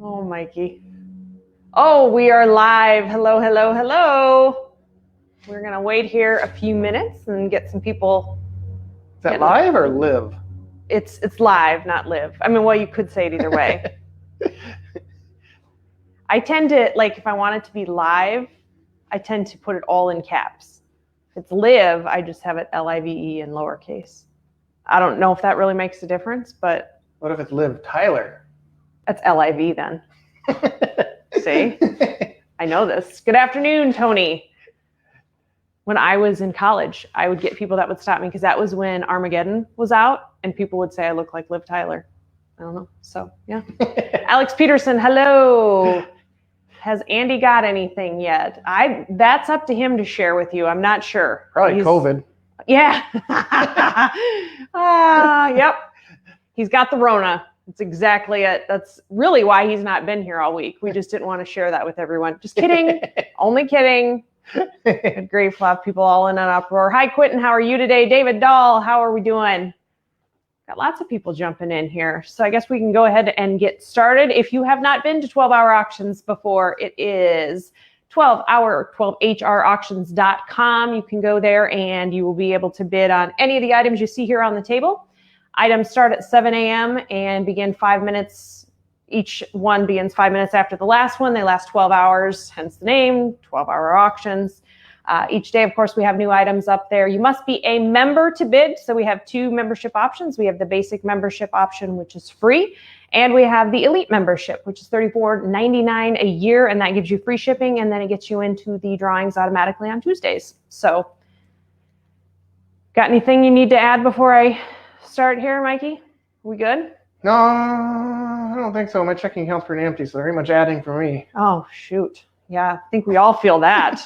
Oh, Mikey. Oh, we are live. Hello, hello, hello. We're going to wait here a few minutes and get some people. Is that live or live? It's live, not live. I mean, well, you could say it either way. I tend to, like, if I want it to be live, I tend to put it all in caps. If it's live, I just have it L-I-V-E in lowercase. I don't know if that really makes a difference, but... What if it's Liv Tyler? That's L-I-V then. See? I know this. Good afternoon, Tony. When I was in college, I would get people that would stop me because that was when Armageddon was out and people would say I look like Liv Tyler. I don't know. So, yeah. Alex Peterson, hello. Has Andy got anything yet? That's up to him to share with you. I'm not sure. Probably COVID. Yeah. Yep. He's got the Rona. That's exactly it. That's really why he's not been here all week. We just didn't want to share that with everyone. Just kidding. Only kidding. Good grief, we'll have people all in an uproar. Hi, Quentin. How are you today? David Dahl, how are we doing? Got lots of people jumping in here. So I guess we can go ahead and get started. If you have not been to 12-hour auctions before, it is 12hrauctions.com. You can go there and you will be able to bid on any of the items you see here on the table. Items start at 7 a.m. and begin 5 minutes. Each one begins 5 minutes after the last one. They last 12 hours, hence the name, 12-hour auctions. Each day, of course, we have new items up there. You must be a member to bid. So we have two membership options. We have the basic membership option, which is free. And we have the elite membership, which is $34.99 a year. And that gives you free shipping. And then it gets you into the drawings automatically on Tuesdays. So got anything you need to add before I start here, Mikey? We good? No, I don't think so. My checking account's pretty empty, so very much adding for me. Oh, shoot. Yeah, I think we all feel that.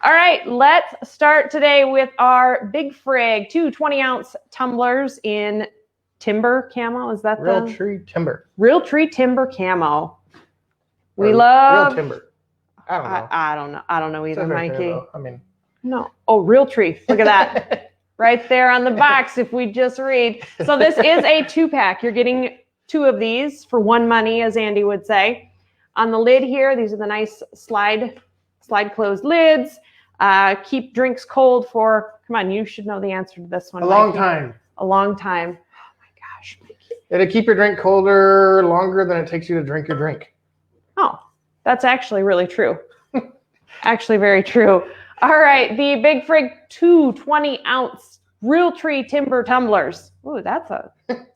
All right, let's start today with our Big Frig, 2 20-ounce tumblers in timber camo. Is that Realtree timber? Realtree timber camo. We Or love... Real timber. I don't know. I don't know. I don't know either, Right Mikey. there, I mean... No. Oh, Realtree. Look at that. Right there on the box if we just read. So this is a 2-pack. You're getting 2 of these for one money, as Andy would say. On the lid here, these are the nice slide closed lids. Keep drinks cold for, come on, you should know the answer to this one. A long time. A long time. Oh my gosh, Mikey. It'll keep your drink colder longer than it takes you to drink your drink. Oh, that's actually really true. Actually very true. All right, the Big Frig 2 20-ounce Realtree timber tumblers. Ooh, that's a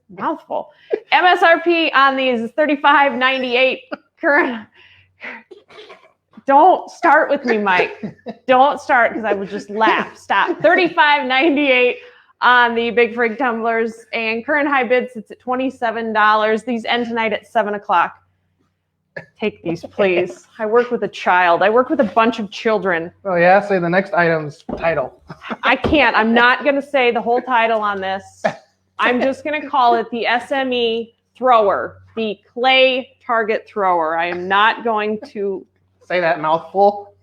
mouthful. MSRP on these is $35.98. Current. Don't start with me, Mike. Don't start because I would just laugh. Stop. $35.98 on the Big Frig tumblers, and current high bid sits at $27. These end tonight at 7 o'clock. Take these, please. I work with a child. I work with a bunch of children. Oh, yeah? Say the next item's title. I can't. I'm not going to say the whole title on this. I'm just going to call it the SME thrower, the clay target thrower. I am not going to... Say that mouthful.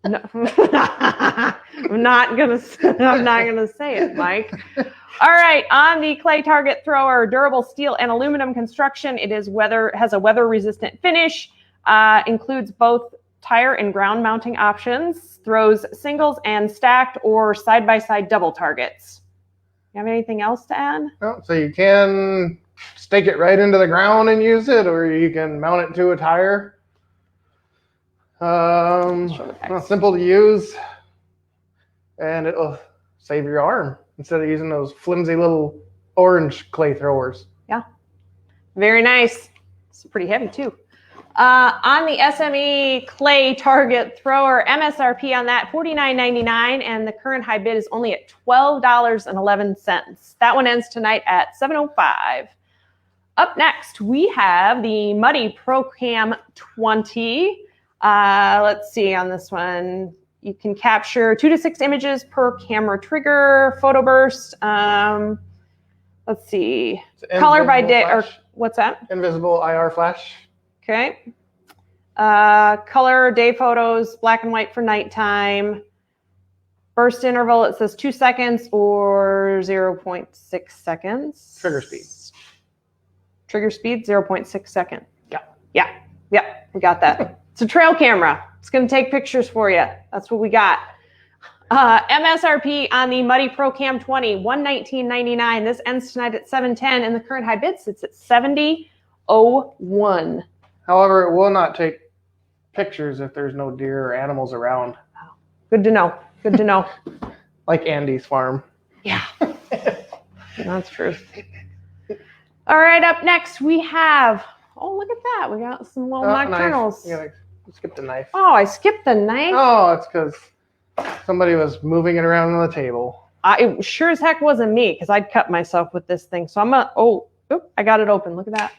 No. I'm not going to say it, Mike. All right, on the clay target thrower, durable steel and aluminum construction. It is has a weather-resistant finish, includes both tire and ground mounting options, throws singles and stacked or side-by-side double targets. You have anything else to add? Oh, so you can stake it right into the ground and use it, or you can mount it to a tire. Simple to use, and it'll save your arm instead of using those flimsy little orange clay throwers. Yeah, very nice. It's pretty heavy too. On the SME clay target thrower, MSRP on that $49.99, and the current high bid is only at $12.11. That one ends tonight at 7:05. Up next, we have the Muddy ProCam 20. Let's see on this one. You can capture 2 to 6 images per camera trigger, photo burst. Let's see. Color by day, or what's that? Invisible IR flash. Okay. Color, day photos, black and white for nighttime. Burst interval, it says 2 seconds or 0.6 seconds. Trigger speed. Trigger speed, 0.6 second. Yeah. Yeah. Yep, we got that. It's a trail camera. It's going to take pictures for you. That's what we got. MSRP on the Muddy Pro Cam 20, $119.99. This ends tonight at $710, and the current high bid sits at $70.01. However, it will not take pictures if there's no deer or animals around. Good to know. Good to know. Like Andy's farm. Yeah, that's true. All right, up next we have, oh, look at that. We got some little nocturnals. You skipped the knife. Oh, I skipped the knife. Oh, it's because somebody was moving it around on the table. It sure as heck wasn't me, because I'd cut myself with this thing. So I'm going to, I got it open. Look at that.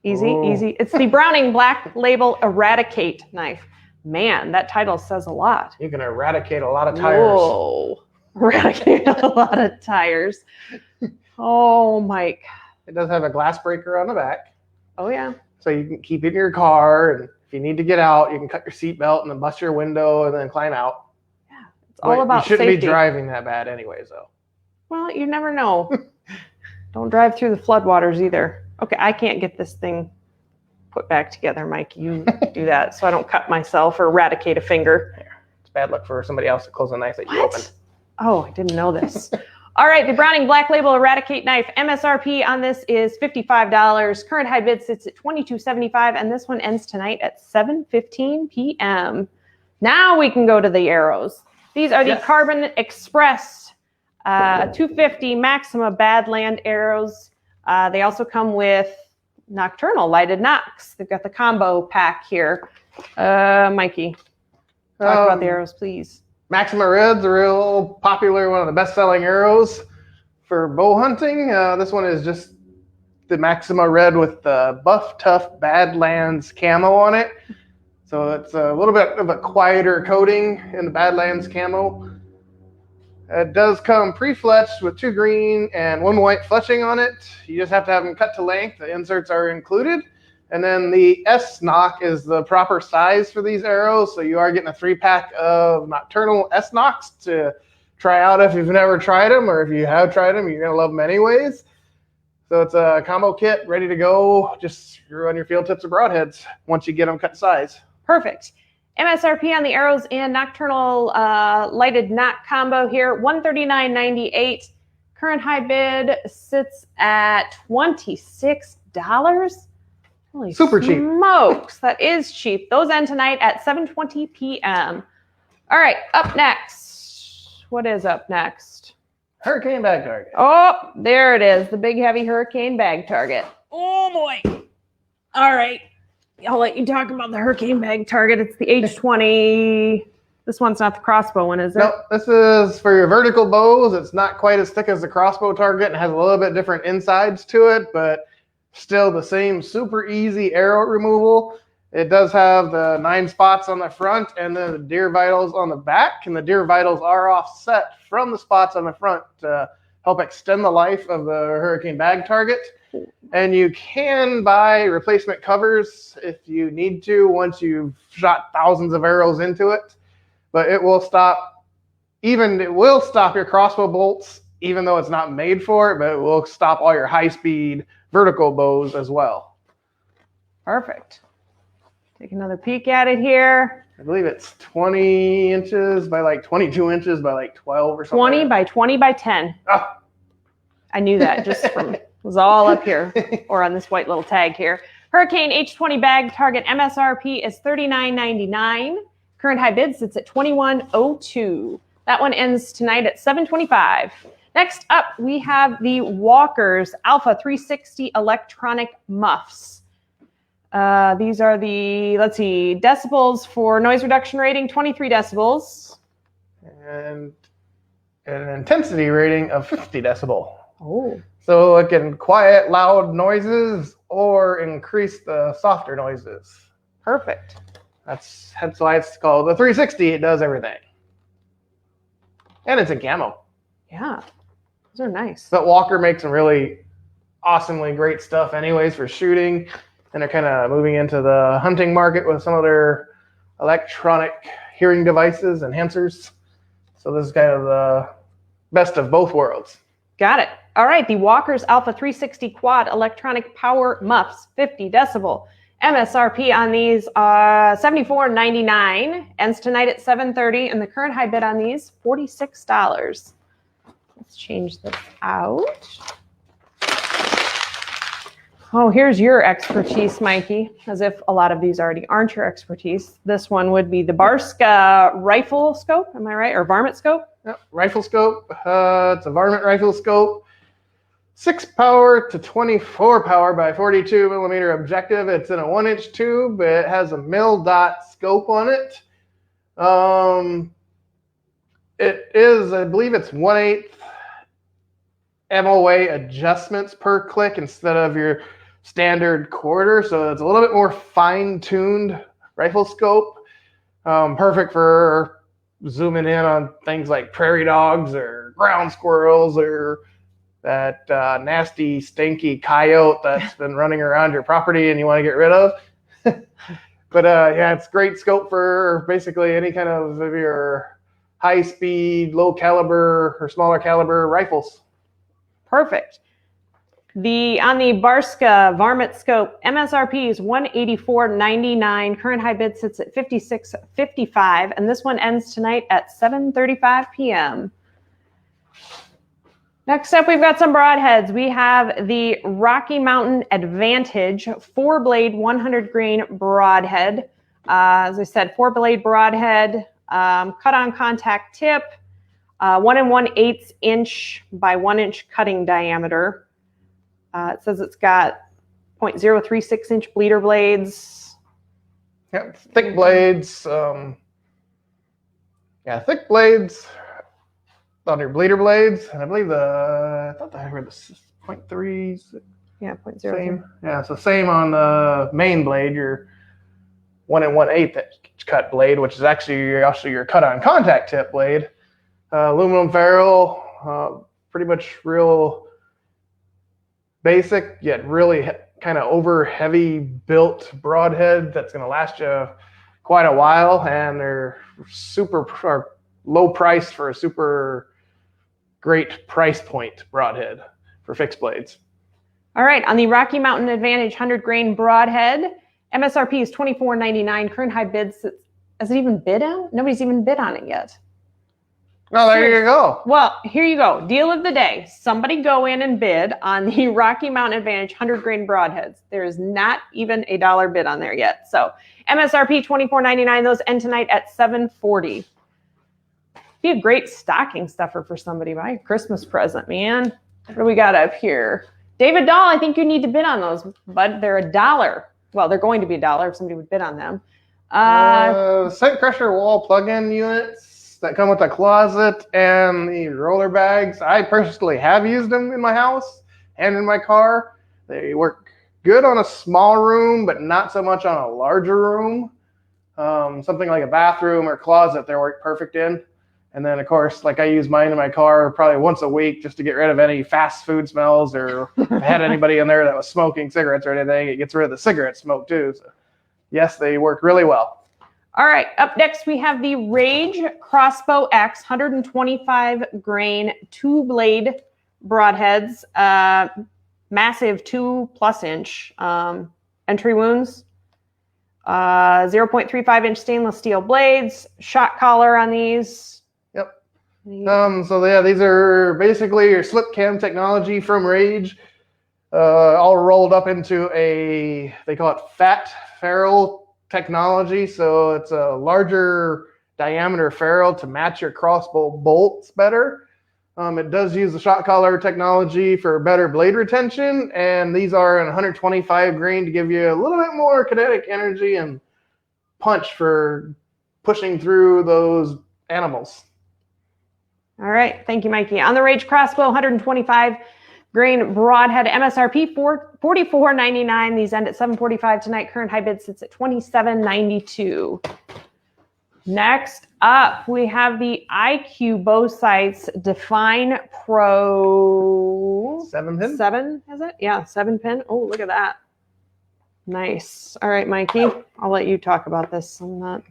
Easy, easy. It's the Browning Black Label Eradicate knife. Man, that title says a lot. You can eradicate a lot of tires. Whoa. Eradicate a lot of tires. Oh, Mike. It does have a glass breaker on the back. Oh, yeah. So you can keep it in your car, and if you need to get out, you can cut your seatbelt and then bust your window and then climb out. Yeah, it's all about safety. You shouldn't be driving that bad anyways, though. Well, you never know. Don't drive through the floodwaters either. Okay, I can't get this thing put back together, Mike. You do that so I don't cut myself or eradicate a finger. It's bad luck for somebody else to close a knife that you opened. Oh, I didn't know this. All right, the Browning Black Label Eradicate knife. MSRP on this is $55. Current high bid sits at $22.75, and this one ends tonight at 7:15 p.m. Now we can go to the arrows. These are the Carbon Express 250 Maxima Badland arrows. They also come with nocturnal lighted nocks. They've got the combo pack here. Mikey, talk about the arrows, please. Maxima Red's a real popular, one of the best-selling arrows for bow hunting. This one is just the Maxima Red with the Buff Tough Badlands camo on it. So it's a little bit of a quieter coating in the Badlands camo. It does come pre-fletched with 2 green and 1 white fletching on it. You just have to have them cut to length. The inserts are included. And then the S nock is the proper size for these arrows. So you are getting a 3-pack of nocturnal S nocks to try out if you've never tried them, or if you have tried them, you're going to love them anyways. So it's a combo kit ready to go. Just screw on your field tips or broadheads once you get them cut to size. Perfect. MSRP on the arrows and nocturnal lighted knot combo here, $139.98. Current high bid sits at $26. Holy super cheap. Smokes, that is cheap. Those end tonight at 7:20 p.m. All right, up next. What is up next? Hurricane bag target. Oh, there it is, the big heavy Hurricane bag target. Oh boy. All right. I'll let you talk about the Hurricane bag target. It's the H20. This one's not the crossbow one, is it? No, this is for your vertical bows. It's not quite as thick as the crossbow target and has a little bit different insides to it, but still the same super easy arrow removal. It does have the 9 spots on the front and then the deer vitals on the back, and the deer vitals are offset from the spots on the front to help extend the life of the Hurricane bag target. And you can buy replacement covers if you need to once you've shot thousands of arrows into it. But it will stop your crossbow bolts, even though it's not made for it, but it will stop all your high-speed vertical bows as well. Perfect. Take another peek at it here. I believe it's 20 inches by like 22 inches by like 12 or something. 20 by 20 by 10. Oh. I knew that just from, it was all up here or on this white little tag here. Hurricane H20 bag target MSRP is $39.99. Current high bid sits at $21.02. That one ends tonight at 7:25. Next up, we have the Walker's Alpha 360 electronic muffs. These are the, let's see, decibels for noise reduction rating, 23 decibels. And an intensity rating of 50 decibel. Oh. So it can quiet loud noises or increase the softer noises. Perfect. That's why it's called the 360. It does everything. And it's in camo. Yeah, those are nice. But Walker makes some really awesomely great stuff anyways for shooting. And they're kind of moving into the hunting market with some of their electronic hearing devices, enhancers. So this is kind of the best of both worlds. Got it. All right, the Walker's Alpha 360 Quad electronic power muffs, 50 decibel. MSRP on these are $74.99. Ends tonight at 7:30, and the current high bid on these $46. Let's change this out. Oh, here's your expertise, Mikey, as if a lot of these already aren't your expertise. This one would be the Barska rifle scope, am I right? Or varmint scope? Yep, rifle scope. It's a varmint rifle scope. 6 power to 24 power by 42 millimeter objective. It's in a 1-inch tube. It has a mil dot scope on it. It is, I believe it's 1/8 MOA adjustments per click instead of your standard quarter. So it's a little bit more fine-tuned rifle scope. Perfect for zooming in on things like prairie dogs or ground squirrels or that nasty, stinky coyote that's been running around your property and you want to get rid of. But yeah, it's great scope for basically any kind of your high-speed, low-caliber or smaller caliber rifles. Perfect. On the Barska varmint scope, MSRP is $184.99. Current high bid sits at $56.55, and this one ends tonight at 7:35 p.m. Next up, we've got some broadheads. We have the Rocky Mountain Advantage 4-blade 100 grain broadhead. As I said, 4-blade broadhead, cut-on contact tip, 1 1/8 inch by 1 inch cutting diameter. It says it's got 0.036 inch bleeder blades. Yep, thick blades. Yeah, thick blades on your bleeder blades. And I believe I thought I heard the 0.3. Yeah, 0.0. Same. Yeah, so same on the main blade, your 1 1/8 inch cut blade, which is actually your cut-on contact tip blade. Aluminum ferrule, pretty much real basic, yet really kind of over heavy built broadhead that's going to last you quite a while, and they're super low priced for a super great price point broadhead for fixed blades. All right, on the Rocky Mountain Advantage 100 grain broadhead, MSRP is $24.99. Current high bids, has it even bid on? Nobody's even bid on it yet. Oh, there you go. Well, here you go. Deal of the day. Somebody go in and bid on the Rocky Mountain Advantage 100 grain broadheads. There is not even a dollar bid on there yet. So MSRP $24.99. Those end tonight at 7:40. Be a great stocking stuffer for somebody. Buy a Christmas present, man. What do we got up here? David Dahl, I think you need to bid on those, bud. They're $1. Well, they're going to be $1 if somebody would bid on them. Scent Crusher wall plug-in units that come with a closet and the roller bags. I personally have used them in my house and in my car. They work good on a small room, but not so much on a larger room. Something like a bathroom or closet, they work perfect in. And then, of course, like I use mine in my car probably once a week just to get rid of any fast food smells, or if I had anybody in there that was smoking cigarettes or anything, it gets rid of the cigarette smoke too. So yes, they work really well. All right, up next we have the Rage Crossbow X 125 grain 2-blade broadheads, massive 2+ inch entry wounds, 0.35 inch stainless steel blades, shot collar on these. Yep. So yeah, these are basically your slip cam technology from Rage, all rolled up into they call it fat ferrule technology. So it's a larger diameter ferrule to match your crossbow bolts better. It does use the shot collar technology for better blade retention, and these are in 125 grain to give you a little bit more kinetic energy and punch for pushing through those animals. All right, thank you, Mikey. On the Rage Crossbow 125 grain broadhead, MSRP $44.99. These end at 7:45 tonight. Current high bid sits at $27.92. Next up, we have the IQ Bow Sights Define Pro 7-pin. 7, is it? Yeah, 7-pin. Oh, look at that. Nice. All right, Mikey, I'll let you talk about this. I'm not.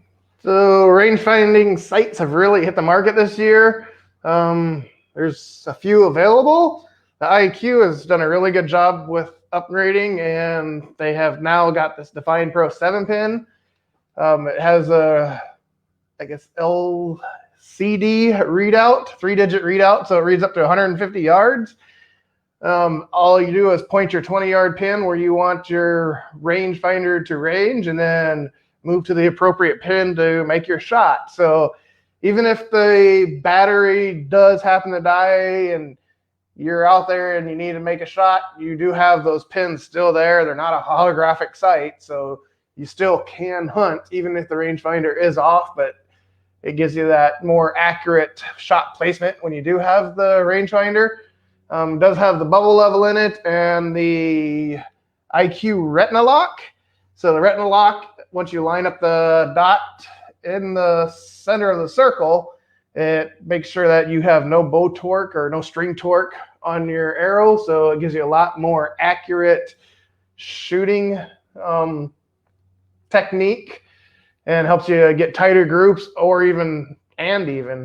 So range-finding sights have really hit the market this year. There's a few available. The IQ has done a really good job with upgrading, and they have now got this Define Pro 7-pin. It has a, I guess, LCD readout, 3-digit readout, so it reads up to 150 yards. All you do is point your 20-yard pin where you want your rangefinder to range, and then move to the appropriate pin to make your shot. So even if the battery does happen to die and you're out there and you need to make a shot, you do have those pins still there. They're not a holographic sight, so you still can hunt even if the rangefinder is off, but it gives you that more accurate shot placement when you do have the rangefinder. It does have the bubble level in it and the IQ Retina Lock. So the Retina Lock, once you line up the dot in the center of the circle, it makes sure that you have no bow torque or no string torque on your arrow. So it gives you a lot more accurate shooting technique and helps you get tighter groups or even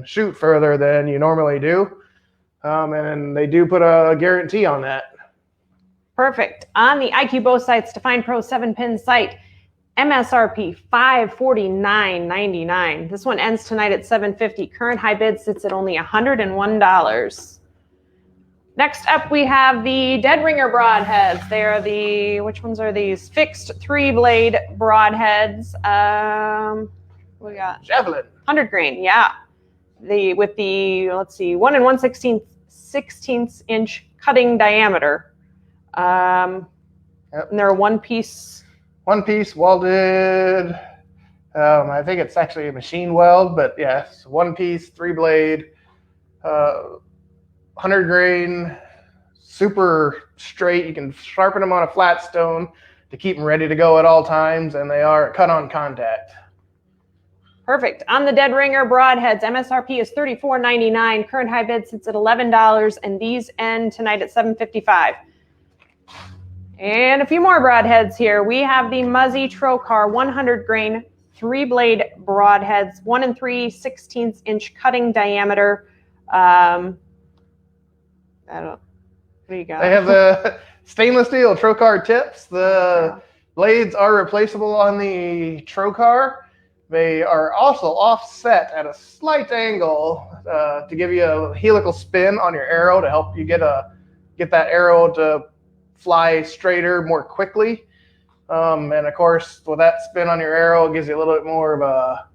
shoot further than you normally do. And they do put a guarantee on that. Perfect. On the IQ Bow Sights Define Pro 7-pin sight, MSRP $549.99. This one ends tonight at $750. Current high bid sits at only $101. Next up, we have the Dead Ringer broadheads. They are the, which ones are these? Fixed 3-blade broadheads. We got Javelin. 100 grain, yeah. With the, let's see, 1 1/16 inch cutting diameter. Yep. And they're one piece welded. I think it's actually a machine weld, but yes, one piece, 3-blade, 100 grain, super straight. You can sharpen them on a flat stone to keep them ready to go at all times, and they are cut on contact. Perfect. On the Dead Ringer broadheads, MSRP is $34.99. Current high bid sits at $11, and these end tonight at $755. And a few more broadheads here. We have the Muzzy Trocar 100 grain 3-blade broadheads, 1 3/16 inch cutting diameter. I don't know. What do you got? They have the stainless steel Trocar tips. The blades are replaceable on the Trocar. They are also offset at a slight angle to give you a helical spin on your arrow to help you get that arrow to fly straighter more quickly. And of course, with that spin on your arrow, it gives you a little bit more of a,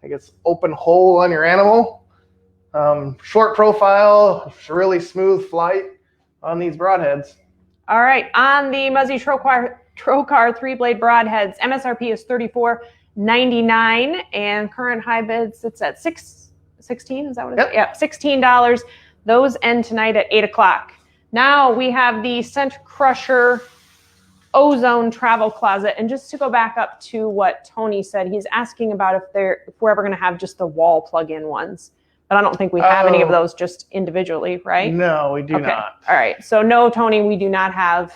I guess, open hole on your animal. Short profile, really smooth flight on these broadheads. All right, on the Muzzy Trocar 3-blade broadheads, MSRP is $34.99, and current high bid sits at $16. Is that what it is? Yep. Yeah, $16. Those end tonight at 8 o'clock. Now we have the Scent Crusher Ozone Travel Closet. And just to go back up to what Tony said, he's asking about if we're ever going to have just the wall plug-in ones. But I don't think we have any of those just individually, right? No, we do not. All right. So no, Tony, we do not have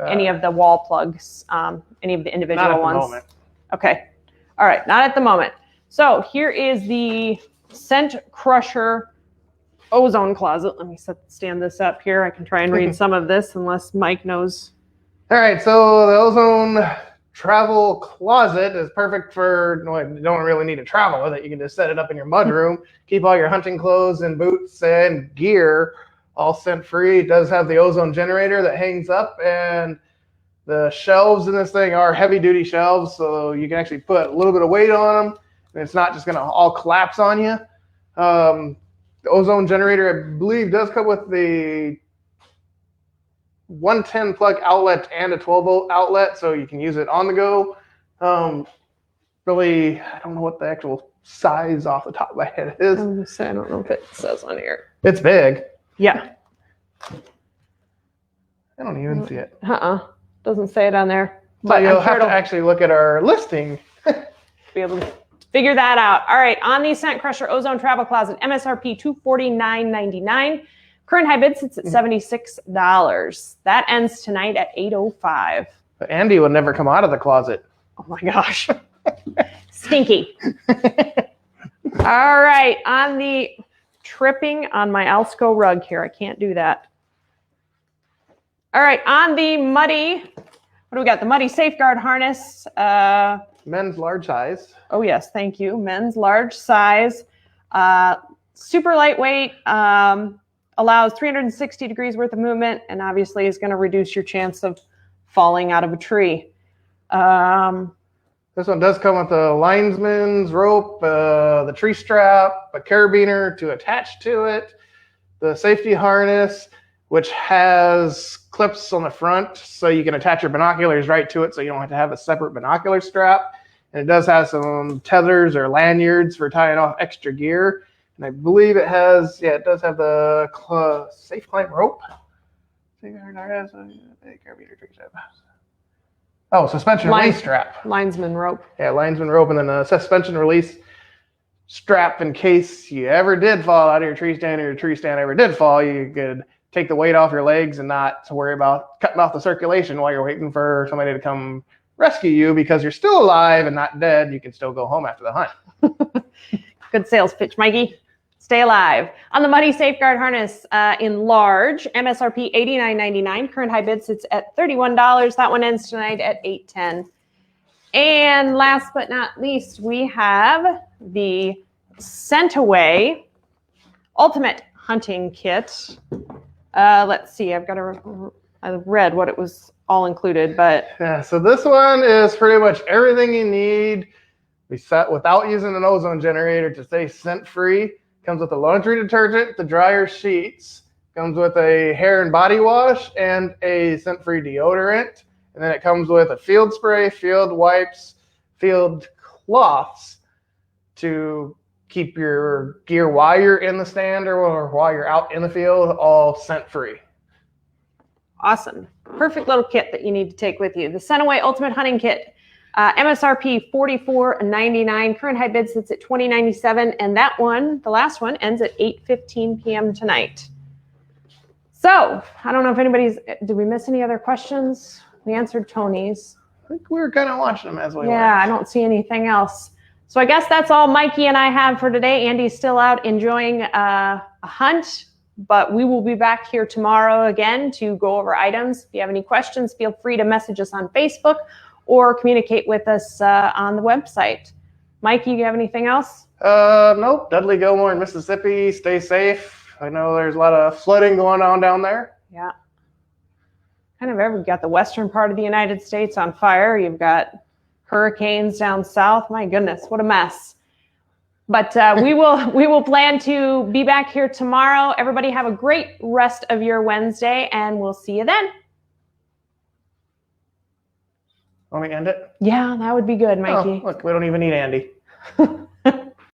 any of the wall plugs, any of the individual not at ones. the moment. Okay. All right. Not at the moment. So here is the Scent Crusher Ozone Closet. Let me stand this up here. I can try and read some of this unless Mike knows. All right. So the Ozone Travel Closet is perfect for, you don't really need to travel with it. You can just set it up in your mudroom, keep all your hunting clothes and boots and gear all scent free. It does have the ozone generator that hangs up, and the shelves in this thing are heavy duty shelves, so you can actually put a little bit of weight on them, and it's not just going to all collapse on you. The ozone generator, I believe, does come with the 110 plug outlet and a 12-volt outlet, so you can use it on the go. Really, I don't know what the actual size off the top of my head is. I don't know if it says on here. It's big. Yeah. I don't even see it. Doesn't say it on there. But you'll have to actually look at our listing. Be able to figure that out. All right, on the Scent Crusher Ozone Travel Closet, MSRP $249.99. Current high bid sits at $76. That ends tonight at 8:05. But Andy would never come out of the closet. Oh my gosh. Stinky. All right, on the tripping on my Alsco rug here. I can't do that. All right, on the Muddy, what do we got? The Muddy Safeguard harness. Men's large size. Oh yes, thank you. Men's large size. Super lightweight. Allows 360 degrees worth of movement, and obviously is going to reduce your chance of falling out of a tree. This one does come with a linesman's rope, the tree strap, a carabiner to attach to it, the safety harness, which has clips on the front so you can attach your binoculars right to it so you don't have to have a separate binocular strap. And it does have some tethers or lanyards for tying off extra gear. And I believe it has, it does have the safe climb rope. Oh, suspension release strap. Linesman rope. Yeah, linesman rope, and then a suspension release strap in case you ever did fall out of your tree stand, or your tree stand ever did fall. You could take the weight off your legs and not to worry about cutting off the circulation while you're waiting for somebody to come rescue you, because you're still alive and not dead. You can still go home after the hunt. Good sales pitch, Mikey. Stay alive. On the Muddy Safeguard harness in large, MSRP $89.99. Current high bid sits at $31. That one ends tonight at $8.10. And last but not least, we have the Scent-Away Ultimate Hunting Kit. Let's see. I read what it was all included, but yeah. So this one is pretty much everything you need. We set without using an ozone generator to stay scent free. Comes with a laundry detergent, the dryer sheets. Comes with a hair and body wash and a scent-free deodorant. And then it comes with a field spray, field wipes, field cloths to keep your gear while you're in the stand or while you're out in the field all scent-free. Awesome. Perfect little kit that you need to take with you. The Scent-Away Ultimate Hunting Kit. MSRP $44.99. Current high bid sits at $20.97, and that one, the last one, ends at 8:15 p.m. tonight. So I don't know if did we miss any other questions? We answered Tony's. I think we were kind of watching them as we went. Yeah, I don't see anything else. So I guess that's all Mikey and I have for today. Andy's still out enjoying a hunt, but we will be back here tomorrow again to go over items. If you have any questions, feel free to message us on Facebook or communicate with us on the website. Mikey, you have anything else? Nope. Dudley Gilmore in Mississippi. Stay safe. I know there's a lot of flooding going on down there. Yeah. Kind of we've got the western part of the United States on fire. You've got hurricanes down south. My goodness, what a mess. But we will plan to be back here tomorrow. Everybody have a great rest of your Wednesday, and we'll see you then. Want me to end it? Yeah, that would be good, Mikey. Oh, look, we don't even need Andy.